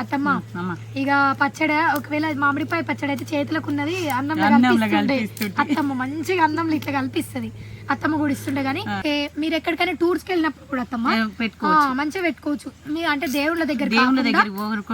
అత్తమ్మ ఇక పచ్చడి ఒకవేళ మామిడిపాయ పచ్చడి అయితే చేతులకు ఉన్నది అన్నంలో కలిపిస్తుండే అత్తమ్మ మంచిగా అన్నంలో ఇట్లా కల్పిస్తుంది అత్తమ్మ కూడా ఇస్తుండే గానీ మీరు ఎక్కడికైనా టూర్స్ కి వెళ్ళినప్పుడు కూడా అత్తమ్మ మంచిగా పెట్టుకోవచ్చు మీరు అంటే దేవుళ్ళ దగ్గర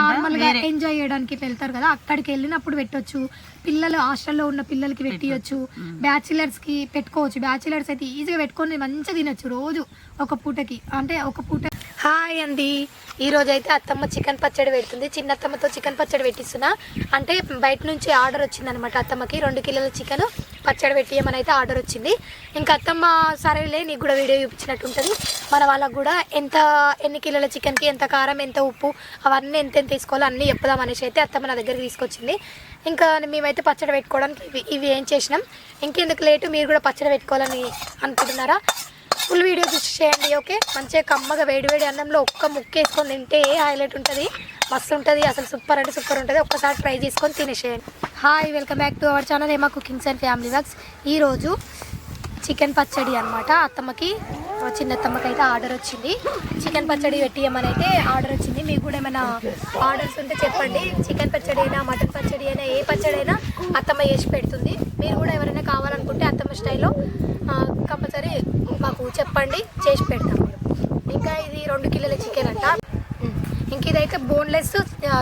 నార్మల్ గా ఎంజాయ్ చేయడానికి ఇట్లా వెళ్తారు కదా అక్కడికి వెళ్ళినప్పుడు పెట్టొచ్చు పిల్లలు హాస్టల్లో ఉన్న పిల్లలకి పెట్టియొచ్చు బ్యాచిలర్స్ కి పెట్టుకోవచ్చు బ్యాచిలర్స్ అయితే ఈజీగా పెట్టుకొని మంచిగా తినొచ్చు రోజు ఒక పూటకి అంటే ఒక పూట. హాయ్ అండి, ఈ రోజు అయితే అత్తమ్మ చికెన్ పచ్చడి పెడుతుంది. చిన్న అత్తమ్మతో చికెన్ పచ్చడి పెట్టిస్తున్నా. అంటే బయట నుంచి ఆర్డర్ వచ్చింది అనమాట. అత్తమ్మకి 2 కిలోల చికెన్ పచ్చడి పెట్టియమని అయితే ఆర్డర్ వచ్చింది. ఇంకా అత్తమ్మ సరేలే నీకు కూడా వీడియో చూపించినట్టు ఉంటుంది, మన వాళ్ళకు కూడా ఎన్ని కిలోల చికెన్కి ఎంత కారం ఎంత ఉప్పు అవన్నీ ఎంత తీసుకోవాలో అన్నీ చెప్పుదాం అనేసి అయితే అత్తమ్మ నా దగ్గరికి తీసుకొచ్చింది. ఇంకా మేమైతే పచ్చడి పెట్టుకోవడానికి ఇవి ఏం చేసినాం. ఇంకెందుకు లేటు, మీరు కూడా పచ్చడి పెట్టుకోవాలని అనుకుంటున్నారా? ఫుల్ వీడియో చూసి చేయండి. ఓకే, మంచిగా కమ్మగా వేడివేడి అన్నంలో ఒక్క ముక్క వేసుకొని తింటే హైలైట్ ఉంటుంది, మస్తు ఉంటుంది, అసలు సూపర్ అంటే సూపర్ ఉంటుంది. ఒక్కసారి ట్రై చేసుకొని తినేసేయండి. Hi, welcome back to our channel ఏమా కుకింగ్స్ అండ్ ఫ్యామిలీ వ్లాగ్స్. ఈరోజు చికెన్ పచ్చడి అనమాట. అత్తమ్మకి చిన్నత్తమ్మకి అయితే ఆర్డర్ వచ్చింది. చికెన్ పచ్చడి పెట్టియమని అయితే ఆర్డర్ వచ్చింది. మీకు కూడా ఏమైనా ఆర్డర్స్ ఉంటే చెప్పండి. చికెన్ పచ్చడి అయినా మటన్ పచ్చడి అయినా ఏ పచ్చడి అయినా అత్తమ్మ చేసి పెడుతుంది. మీరు కూడా ఎవరైనా కావాలనుకుంటే అత్తమ్మ స్టైల్లో కంపల్సరీ మాకు చెప్పండి, చేసి పెడతాం. ఇంకా ఇది 2 కిలోల చికెన్ అంట. ఇంక ఇదైతే బోన్లెస్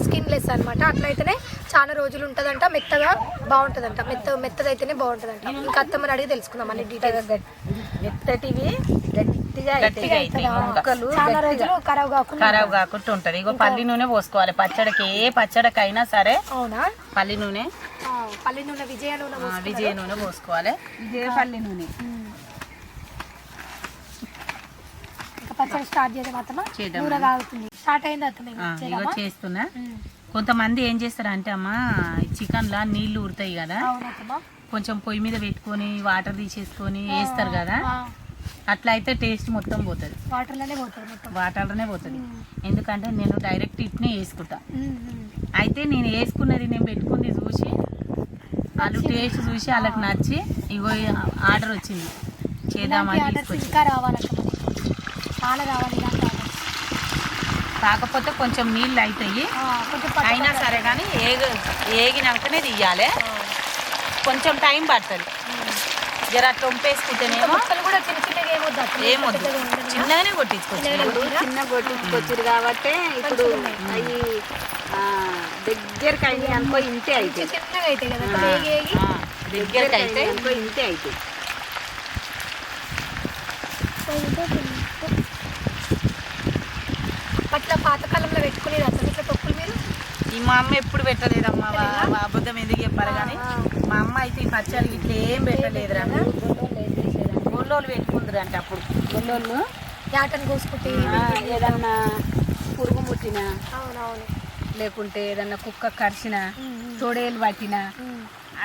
స్కిన్లెస్ అనమాట. అట్లయితేనే చాలా రోజులు ఉంటుందంట, మెత్తగా బాగుంటుందంట. మెత్తదైతేనే బాగుంటుందంట. ఇంకా అత్తమ్మని అడిగి తెలుసుకుందాం అన్ని డీటెయిల్స్. మెత్తటివి గట్టిగా చాలా రోజులు ఖరాబ్ కాకుండా ఉంటది. ఇగో పల్లి నూనె పోసుకోవాలి పచ్చడికి, ఏ పచ్చడికైనా సరే. అవునా, పల్లి నూనె విజయ నూనె పోసుకోవాలి. ఇదే పల్లి నూనె. పచ్చడి స్టార్ట్ చేద్దాం అత్తమ్మ. స్టార్ట్ అయింది అత్తమ్మ. చేస్తున్నా. కొంతమంది ఏం చేస్తారు అంటే అమ్మ చికెన్ లా నీళ్లు ఉడతాయి కదా, కొంచెం పొయ్యి మీద పెట్టుకొని వాటర్ తీసేసుకొని వేస్తారు కదా, అట్లా అయితే టేస్ట్ మొత్తం పోతుంది, వాటర్లోనే పోతుంది. ఎందుకంటే నేను డైరెక్ట్ ఇట్నే వేసుకుంటా. అయితే నేను వేసుకున్నది నేను పెట్టుకుంది చూసి వాళ్ళు టేస్ట్ చూసి వాళ్ళకి నచ్చి ఇగో ఆర్డర్ వచ్చింది చేద్దామని తీసుకొచ్చి. కాకపోతే కొంచెం నీళ్ళు అవుతాయి అయినా సరే కానీ ఏగినాకనే తీయాలి, కొంచెం టైం పడుతుంది. జర అట్లా వంపేసుకుంటేనేమో ఏమొద్దు, చిన్నగానే కొట్టించుకోవచ్చు. చిన్న కొట్టించుకొచ్చారు కాబట్టి ఇప్పుడు అవి దగ్గరికి అయింది అనుకో ఇంతే అయితే, దగ్గరికి అయితే అనుకో ఇంతే అయితే. అట్లా పాతకాలంలో పెట్టుకునేది అసలు ఇట్లా తొక్కులు మీరు? ఈ మా అమ్మ ఎప్పుడు పెట్టలేదమ్మా, అబద్ధం ఎందుకు చెప్పాలి కానీ మా అమ్మ అయితే ఈ పచ్చడి ఇట్లా ఏం పెట్టలేదురా. గొల్లోళ్ళు పెట్టుకుందరు అంటే అప్పుడు గొల్లోళ్ళు యాటను కోసుకుంటే ఏదన్నా పురుగు ముట్టినా, అవునవును, లేకుంటే ఏదన్నా కుక్క కరిచిన తోడేలు పట్టిన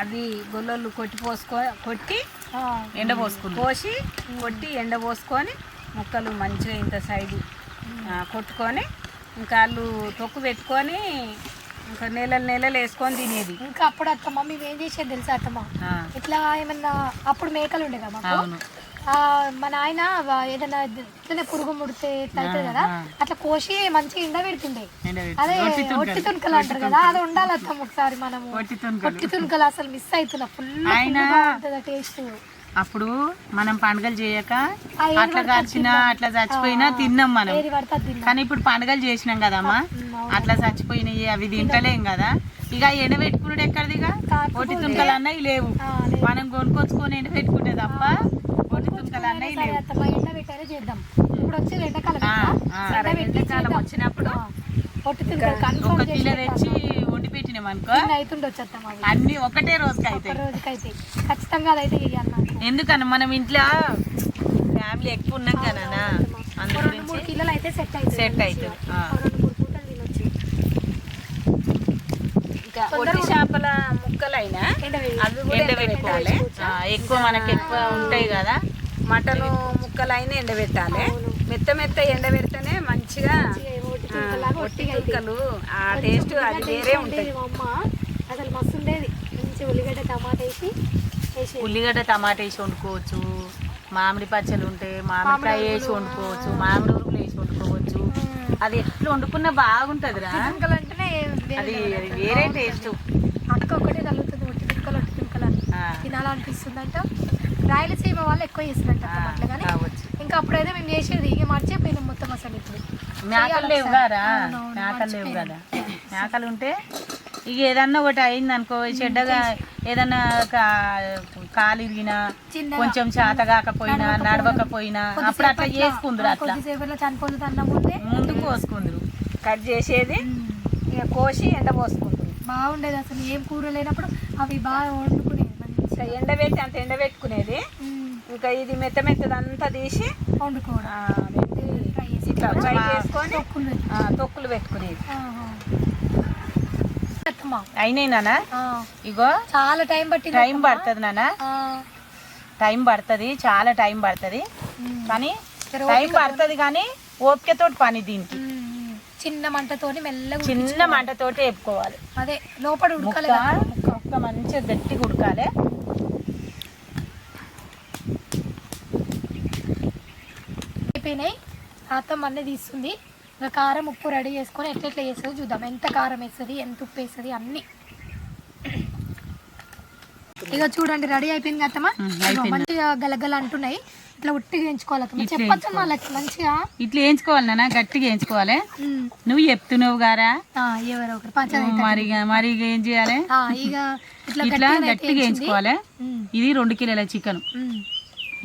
అది గొల్లోళ్ళు కొట్టి పోసి కొట్టి ఎండ పోసుకొని ముక్కలు మంచిగా ఇంత సైజు కొట్టుకొని ఇంకా వాళ్ళు తొక్కు పెట్టుకొని ఇంకా నెలలు వేసుకొని తినేది. ఇంకా అప్పుడు అత్తమ్మ మేము ఏం చేసేది తెలుసా అత్తమ్మ, ఇట్లా ఏమన్నా అప్పుడు మేకలు ఉండే కదా మాకు, మా నాయన ఏదైనా ఇట్లనే పురుగు ముడితే ఇట్లా అవుతుంది కదా, అట్లా కోసి మంచిగా ఎండ పెడుతుండే. అదే ఒట్టి తునకలు అంటారు కదా, అది ఉండాలి అత్తమ్మ. ఒకసారి మనము ఒట్టి తునకలు అసలు మిస్ అవుతున్నా, ఫుల్ ఉంటుంది టేస్ట్. అప్పుడు మనం పండుగలు చేయక అట్లా కాల్చినా అట్లా చచ్చిపోయినా తిన్నాం మనం. కానీ ఇప్పుడు పండుగలు చేసినాం కదమ్మా, అట్లా చచ్చిపోయినాయి అవి తింటలేం కదా. ఇక ఎండబెట్టుకున్నాడు ఎక్కడిదిగా, ఒట్టి తుంకలు అన్నవి లేవు. మనం కొనుక్కొచ్చుకొని ఎండబెట్టుకుంటే తప్ప ఒట్టి తుంకలు అన్నవి లేవు. ఎండాకాలం వచ్చినప్పుడు 1 కిలో తెచ్చి వండి పెట్టినాం అనుకో, అన్ని ఒకటే రోజుకి అయితే ఖచ్చితంగా అదైతే ఎందుకన్నా మనం ఇంట్లో ఫ్యామిలీ ఎక్కువ ఉన్నాం కదా, అందులో 2-3 కిలోలు అయితే సెట్ అవుతుంది. ఇంకా ఒట్టి చేపల ముక్కలైనా ఎండబెట్టాలి, ఎక్కువ మనకి ఎక్కువ ఉంటాయి కదా. మటన్ ముక్కలైనా ఎండబెట్టాలి, మెత్త ఎండబెడితేనే మంచిగా ఒట్టి తుక్కలు ఆ టేస్ట్ అది వేరే ఉంటుంది. అసలు మస్తు ఉండేది. మంచి ఉల్లిగడ్డ టమాటా వేసి వండుకోవచ్చు, మామిడి పచ్చళ్ళు ఉంటే మామిడికాయ వేసి వండుకోవచ్చు, మామిడి ఉరుకులు వేసి వండుకోవచ్చు, అది ఎట్లా వండుకున్నా బాగుంటదిరా. ముక్కలు అంటేనే అది వేరే టేస్ట్. అక్క ఒకటే తగులుతుంది, ఒట్టి ముక్కలు తినాలనిపిస్తుంది అంట. రాయలసీమ వాళ్ళు ఎక్కువ చేస్తున్నట్ట అట్లా. కానీ ఇంకా అప్పుడైతే మేము చేసేది ఇక మర్చిపోయినాం మొత్తం అసలు. ఇప్పుడు మేకలు లేవు కదా, మేకలు లేవు కదా. మేకలు ఉంటే ఇక ఏదన్నా ఒకటి అయింది అనుకో, చెడ్డగా ఏదన్నా కాలు ఇరిగినా, కొంచెం చేత కాకపోయినా, నడవకపోయినా అప్పుడు అట్లా చేసుకుందరు. అట్లా ముందు కోసుకుందరు, కట్ చేసేది ఇక కోసి ఎండ పోసుకుందరు. బాగుండేది అసలు. ఏం కూర లేనప్పుడు అవి బాగా వండుకునేది, మంచిగా ఎండబెట్టి అంత ఎండబెట్టుకునేది. ఇంకా ఇది మెత్తదంతా తీసి వండుకోవడం, ఇట్లా ఫ్రై చేసుకొని తొక్కులు పెట్టుకునేది. అయినాయి నాన్న. ఇగో చాలా టైం పడుతుంది నాన్న, టైం పడుతుంది, చాలా టైం పడుతుంది. కానీ టైం పడుతుంది కానీ ఓపికతోటి పని. దీనికి చిన్న మంటతోని మెల్లగా, చిన్న మంటతోటి వేపుకోవాలి. అదే లోపల ఉడకాలి, ముక్క మంచిగా గట్టిగా ఉడకాలి. అయిపోయినాయి. అత్తమ్మ అన్నీ తీస్తుంది. ఇంకా కారం ఉప్పు రెడీ చేసుకొని ఎట్లా వేస్తుంది చూద్దాం. ఎంత కారం వేస్తుంది, ఎంత ఉప్పు వేస్తుంది అన్నీ. ఇక చూడండి రెడీ అయిపోయింది అత్తమ్మ. మంచిగా గలగల అంటున్నాయి. ఇట్లా ఉట్టిగా వేయించుకోవాలి. చెప్పచ్చు వాళ్ళకి మంచిగా ఇట్లా వేయించుకోవాలి నాన్న, గట్టిగా వేయించుకోవాలి. నువ్వు చెప్తున్నావు గారా, ఎవరో ఒకరు మరి ఏం చేయాలి? ఇక ఇట్లా గట్టిగా వేయించుకోవాలి. ఇది 2 కిలోల చికెన్.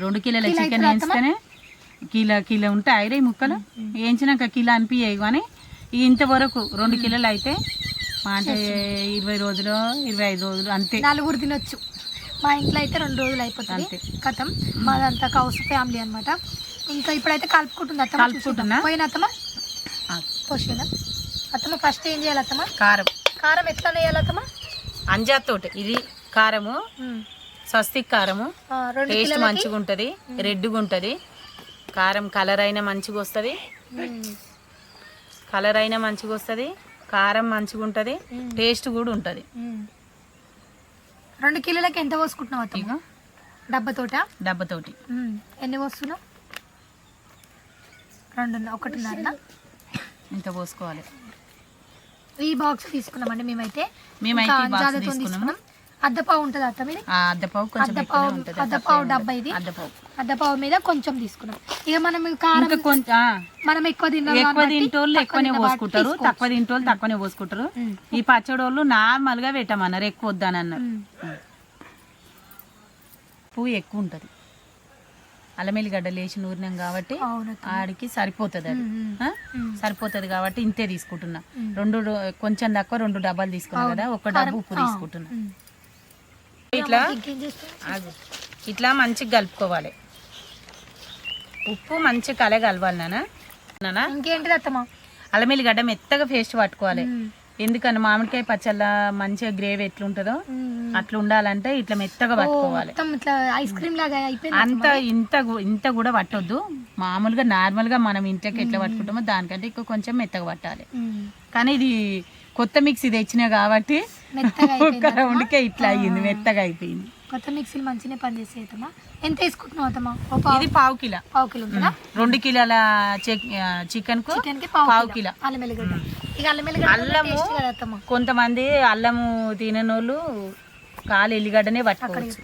2 కిలోల చికెన్ వేయించితేనే కిలో ఉంటాయి రే ముక్కలు. వేయించినాక కిలో అనిపించాయి. కానీ ఇంతవరకు 2 కిలోలు అయితే అంటే 20 రోజులు 25 రోజులు అంతే, 4 తినొచ్చు. మా ఇంట్లో అయితే 2 రోజులు అయిపోతుంది అంతే కథం. మాదంతా కౌస్ ఫ్యామిలీ అనమాట. ఇంకా ఇప్పుడైతే కలుపుకుంటుంది అత్తమ్మ. కలుపుకుంటున్నా. పోయిన అత్తమ్మ పోషినా అత్తమ్మ. ఫస్ట్ ఏం చేయాలి అత్తమ్మ? కారం ఎట్లా వేయాలి అత్తమ్మ? అంజాతోటి. ఇది కారము స్వస్తిక్ కారము. టేస్ట్ మంచిగా ఉంటుంది, రెడ్గా ఉంటుంది. కారం కలర్ అయినా మంచిగా వస్తుంది, కారం మంచిగా ఉంటుంది, టేస్ట్ కూడా ఉంటుంది. 2 కిలోలకి ఎంత పోసుకుంటున్నావు అత్తమ్మ? డబ్బతోటి. ఎన్ని పోస్తున్నావు? 1.5 ఇంత పోసుకోవాలి. ఈ బాక్స్ తీసుకున్నామండి మేమైతే. తీసుకున్నాం. అద్దపావు ఉంటుంది అత్త మీద. అద్దపావు డబ్బా ఇది. అద్దపావు మీద కొంచెం తీసుకున్నాం. ఇక మనం మనం ఎక్కువ తింటోళ్ళు ఎక్కువనే పోసుకుంటారు, తక్కువ తింటోళ్ళు తక్కువనే పోసుకుంటారు. ఈ పచ్చడోళ్ళు నార్మల్ గా పెట్టమన్నారు, ఎక్కువ వద్దని అన్నారు. పువ్వు ఎక్కువ ఉంటుంది, అల్లమెల్లిగడ్డలు వేసి నూరినాం కాబట్టి ఆడికి సరిపోతుంది. అది సరిపోతుంది కాబట్టి ఇంతే తీసుకుంటున్నా. కొంచెం తక్కువ 2 డబ్బాలు తీసుకున్నా కదా, 1 డబ్బు ఉప్పు తీసుకుంటున్నా. ఇట్లా మంచిగా కలుపుకోవాలి. ఉప్పు మంచిగా కలవాలి నాన్న. ఇంకేంటిది అత్తమ్మ? అల్లమెల్లిగడ్డ మెత్తగా పేస్ట్ పట్టుకోవాలి. ఎందుకని మామిడికాయ పచ్చళ్ళ మంచిగా గ్రేవీ ఎట్లుంటుందో అట్లా ఉండాలంటే ఇట్లా మెత్తగా పట్టుకోవాలి. ఐస్ క్రీమ్ లాగా అంత ఇంత కూడా పట్టొద్దు. మామూలుగా నార్మల్ గా మనం ఇంట్లోకి ఎట్లా పట్టుకుంటామో దానికంటే ఎక్కువ కొంచెం మెత్తగా పట్టాలి. కానీ ఇది కొత్త మిక్సీ తెచ్చినా కాబట్టి ఒక్క రౌండ్కే ఇట్లా అయ్యింది, మెత్తగా అయిపోయింది. కొత్త మిక్సీలు మంచిగా పనిచేసేదమ్మా. ఎంత వేసుకుంటున్నావు అత్తమ్మా? ఇది పావు కిలో. 2 కిలోల చికెన్ కు పావు కిలో అల్లము. కొంతమంది అల్లము తిననోళ్ళు కాలు ఎల్లిగడ్డనే పట్టుకోవచ్చు,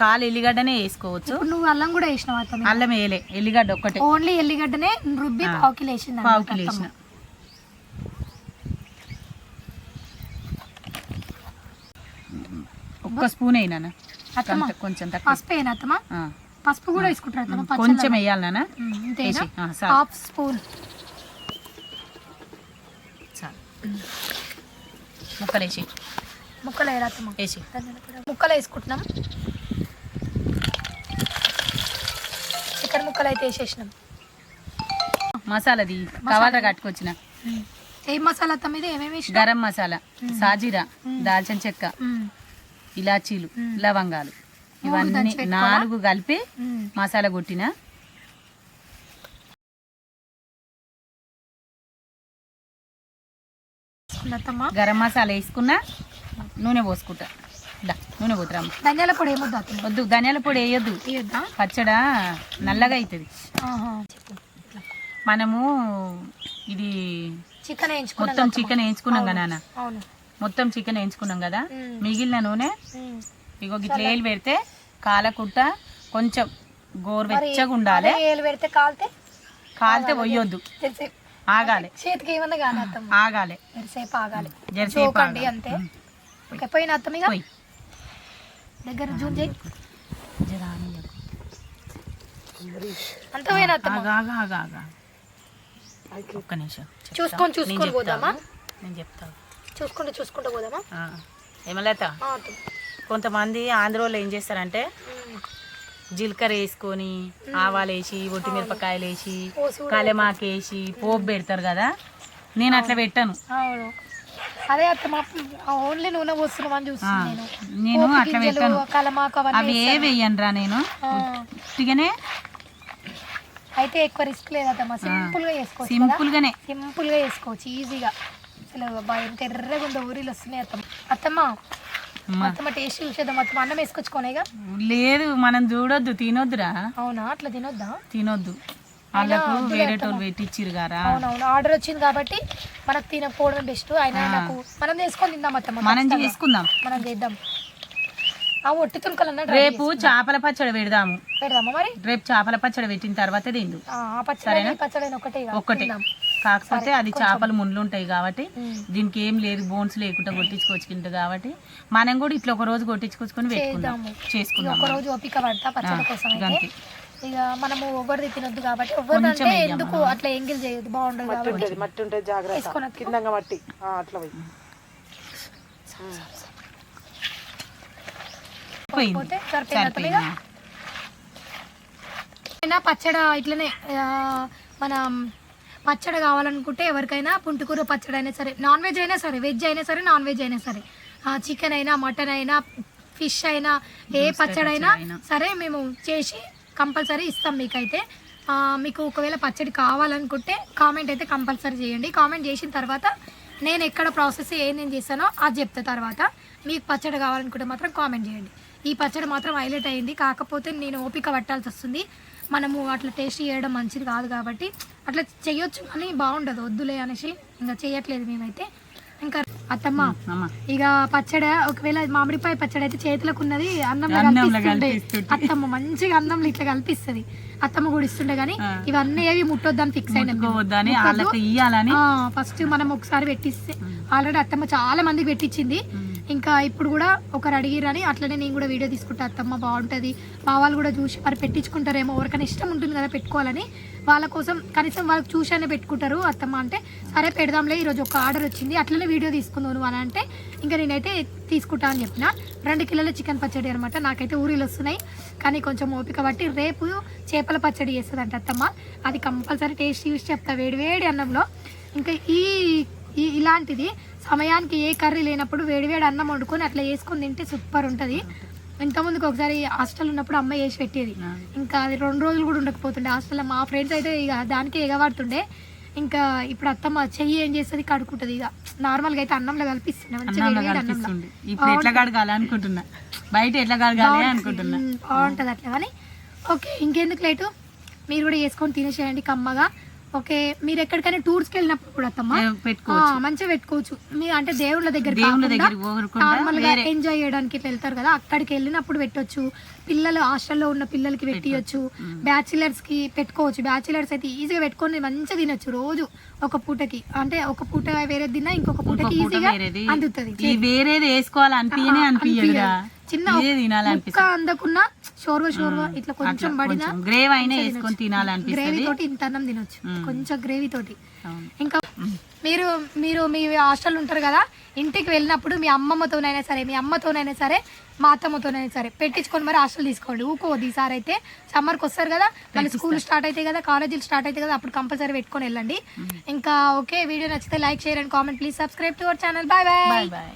కాలు ఎల్లిగడ్డనే వేసుకోవచ్చు. నువ్వు అల్లం కూడా వేసినావు అత్తమ్మ? అల్లం వేయలే, ఎల్లిగడ్డ ఒక్కటే, ఓన్లీ ఎల్లిగడ్డనే రుబ్బి పావు కిలో వేసిన. ఒక్క స్పూన్ అయినా కొంచెం పసుపు అయినా అత్తమ్మ? పసుపు కూడా వేసుకుంటారు, కొంచెం వేయాలి నాన్న. హాఫ్ స్పూన్ ముక్కలు వేసి ముక్కలు వేయాలి అత్తమ్మ. వేసి ముక్కలు వేసుకుంటున్నాం. చికెన్ ముక్కలు అయితే వేసేసినాం. మసాలాది కవాట కట్టుకొచ్చిన. ఏం మసాలా అత్తమ్మ ఇది? ఏమేమి? గరం మసాలా, సాజీరా, దాల్చిన చెక్క, ఇలాచీలు, లవంగాలు, ఇవన్నీ 4 కలిపి మసాలా కొట్టిన. గరం మసాలా వేసుకున్నా, నూనె పోసుకుంటా. నూనె పోతురా. ధనియాల పొడి ఏమొద్దు? వద్దు, ధనియాల పొడి వేయొద్దు, పచ్చడా నల్లగా అవుతుంది. మనము ఇది చికెన్ మొత్తం చికెన్ వేయించుకున్నాం కదా నాన్న, అవును మొత్తం చికెన్ వేయించుకున్నాం కదా, మిగిలిన నూనె ఇగో గిట్ల ఏలు పెడితే కాలకుంట కొంచెం గోరువెచ్చగా ఉండాలి. ఏలు పెడితే కాలితే పోయొద్దు, ఆగాలి, చేతికి ఏమన్నా కానీ అత్తమ్మ ఆగాలి, జరసేపు ఆగాలి, జరసేపు జోకండి అంతే. పోయిన అత్తమ్మ ఇక పోయి దగ్గర జూమ్ చేయి జరాని అంత పోయిన అత్తమ్మ. ఒక్క నిమిషం చూసుకొని పోదామా, నేను చెప్తాను, చూసుకుంటూ పోదామా. ఏమలేత కొంతమంది ఆంధ్రోళ్ళు ఏం చేస్తారంటే జీలకర్ర వేసుకొని ఆవాలు వేసి ఒట్టి మిరపకాయలు వేసి కలెమాకు వేసి పోపు పెడతారు కదా, నేను అట్లా పెట్టాను. అవును అదే అత్తమ్మ ఓన్లీ నూనె పోస్తున్నాం అని చూస్తున్నాను నేను అట్లా పెట్టాను. కలమాకు అవి ఏ వేయనురా నేను ఉట్టిగానే. అయితే ఎక్కువ రిస్క్ లేదు అత్తమ్మ, సింపుల్ గా చేసుకోవచ్చు, సింపుల్ గా చేసుకోవచ్చు ఈజీగా. అసలు ఎంత ఎర్రగా ఉందో ఊరిలో వస్తున్నాయి అత్తమ్మ. అత్తమ్మ టేస్ట్ చూసేద్దాం. అత్తమ్మ అన్నం వేసుకొచ్చుకోనేగా. లేదు మనం చూడొద్దు, తినొద్దురా. అవునా అట్లా తినొద్దు, వాళ్ళకు వేరే టోళ్ళు పెట్టిచ్చిరు కదా. అవునవును ఆర్డర్ వచ్చింది కాబట్టి మనకు తినకపోవడం బెస్ట్. అయినా నాకు మనం చేసుకొని తిందాం అత్తమ్మ, మనం చేద్దాం. ఆ ఒట్టి తునకలన్నా రేపు చేపల పచ్చడి పెడదామా మరి. రేపు చేపల పచ్చడి పెట్టిన తర్వాత తిందు. పచ్చడి ఒకటే కాకపోతే అది చేపలు ముళ్ళు ఉంటాయి కాబట్టి దీనికి ఏం లేదు, బోన్స్ లేకుండా కొట్టించుకొచ్చుకుంటుంది కాబట్టి మనం కూడా ఇట్లా ఒక రోజు కొట్టించుకొచ్చుకొని చేసుకుందాం. ఒక రోజు ఓపిక పడతా పచ్చడి కోసం. అయితే ఇక మనము ఎవరిది తినొద్దు కాబట్టి ఎవరిదంటే ఎందుకు అట్లా ఎంగిల్ చేయొద్దు, బాగుండదు కాబట్టి మట్టి ఉంటుంది జాగ్రత్త, కిందంగా మట్టి అట్లా పచ్చడి ఇట్లనే మనం పచ్చడి కావాలనుకుంటే ఎవరికైనా పుంటికూర పచ్చడి అయినా సరే, నాన్ వెజ్ అయినా సరే, వెజ్ అయినా సరే, నాన్ వెజ్ అయినా సరే, చికెన్ అయినా మటన్ అయినా ఫిష్ అయినా ఏ పచ్చడి అయినా సరే మేము చేసి కంపల్సరీ ఇస్తాం మీకైతే. మీకు ఒకవేళ పచ్చడి కావాలనుకుంటే కామెంట్ అయితే కంపల్సరీ చేయండి. కామెంట్ చేసిన తర్వాత నేను ఎక్కడ ప్రాసెస్ ఏం నేను చేస్తానో అది చెప్తా. తర్వాత మీకు పచ్చడి కావాలనుకుంటే మాత్రం కామెంట్ చేయండి. ఈ పచ్చడి మాత్రం హైలైట్ అయింది, కాకపోతే నేను ఓపిక పట్టాల్సి వస్తుంది. మనము అట్లా టేస్ట్ చేయడం మంచిది కాదు కాబట్టి అట్లా చేయొచ్చు కానీ బాగుండదు, వద్దులే అనేసి ఇంకా చేయట్లేదు మేమైతే. ఇంకా అత్తమ్మ ఇక పచ్చడి ఒకవేళ మామిడిపాయ పచ్చడి అయితే చేతులకు ఉన్నది అన్నంలో కలిపిస్తుండే అత్తమ్మ, మంచిగా అన్నంలో ఇట్లా కల్పిస్తుంది అత్తమ్మ కూడా ఇస్తుండే. కానీ ఇవన్నీ ఏవి ముట్టొద్దని ఫిక్స్ అయినా ఫస్ట్ మనం ఒకసారి పెట్టిస్తే ఆల్రెడీ అత్తమ్మ చాలా మందికి పెట్టించింది. ఇంకా ఇప్పుడు కూడా ఒకరు అడిగిరని అట్లనే నేను కూడా వీడియో తీసుకుంటా. అత్తమ్మ బాగుంటుంది, మా వాళ్ళు కూడా చూసి మరి పెట్టించుకుంటారేమో, ఎవరికైనా ఇష్టం ఉంటుంది కదా పెట్టుకోవాలని, వాళ్ళ కోసం కనీసం వాళ్ళకి చూసానే పెట్టుకుంటారు. అత్తమ్మ అంటే సరే పెడదాంలే, ఈరోజు ఒక ఆర్డర్ వచ్చింది అట్లనే వీడియో తీసుకుందాం నువ్వు అని అంటే ఇంకా నేనైతే తీసుకుంటా అని చెప్పిన. 2 కిలోల చికెన్ పచ్చడి అనమాట. నాకైతే ఊరిలో వస్తున్నాయి కానీ కొంచెం ఓపిక బట్టి రేపు చేపల పచ్చడి చేస్తుందంట అత్తమ్మ. అది కంపల్సరీ టేస్ట్ చూసి చెప్తా వేడివేడి అన్నంలో. ఇంకా ఇలాంటిది సమయానికి ఏ కర్రీ లేనప్పుడు వేడివేడి అన్నం వండుకొని అట్లా వేసుకొని తింటే సూపర్ ఉంటుంది. ఇంతకుముందుకు ఒకసారి హాస్టల్ ఉన్నప్పుడు అమ్మ చేసి పెట్టేది, ఇంకా అది 2 రోజులు కూడా ఉండకపోతుండే హాస్టల్లో. మా ఫ్రెండ్స్ అయితే ఇక దానికే ఎగబడుతుండే. ఇంకా ఇప్పుడు అత్తమ్మ చెయ్యి ఏం చేస్తుంది, కడుక్కుంటుంది. ఇక నార్మల్గా అయితే అన్నంలో కలిపిస్తుండే బాగుంటుంది అట్లా. కానీ ఓకే ఇంకెందుకు లేటు, మీరు కూడా చేసుకొని తినేసేయండి కమ్మగా. ఓకే మీరు ఎక్కడికైనా టూర్స్కి వెళ్ళినప్పుడు కూడా అత్తమ్మ మంచిగా పెట్టుకోవచ్చు. మీరు అంటే దేవుళ్ళ దగ్గర నార్మల్ గా ఎంజాయ్ చేయడానికి ఇట్లా వెళ్తారు కదా, అక్కడికి వెళ్ళినప్పుడు పెట్టొచ్చు. పిల్లలు హాస్టల్లో ఉన్న పిల్లలకి పెట్టియొచ్చు, బ్యాచిలర్స్ కి పెట్టుకోవచ్చు. బ్యాచిలర్స్ అయితే ఈజీగా పెట్టుకొని మంచిగా తినొచ్చు రోజు ఒక పూటకి. అంటే ఒక పూట వేరే తిన్నా ఇంకొక పూటకి ఈజీగా అందుతుంది. చిన్న ముక్క అందకున్నా షోర్వా ఇట్లా కొంచెం పడినా గ్రేవీ తోటి ఇంత అన్నం తినొచ్చు, కొంచెం గ్రేవీ తోటి. ఇంకా మీరు మీ హాస్టల్ ఉంటారు కదా, ఇంటికి వెళ్ళినప్పుడు మీ అమ్మమ్మతోనైనా సరే, మీ అమ్మతోనైనా సరే, మా అత్తమ్మతోనైనా సరే పెట్టించుకొని మరి హాస్టల్ తీసుకోండి. ఊకోవద్దు. ఈసారి అయితే సమ్మర్కి వస్తారు కదా, మళ్ళీ స్కూల్ స్టార్ట్ అవుతాయి కదా, కాలేజీలు స్టార్ట్ అవుతాయి కదా, అప్పుడు కంపల్సరీ పెట్టుకొని వెళ్ళండి. ఇంకా ఓకే వీడియో నచ్చితే like, share and comment. Please subscribe to our channel. Bye bye.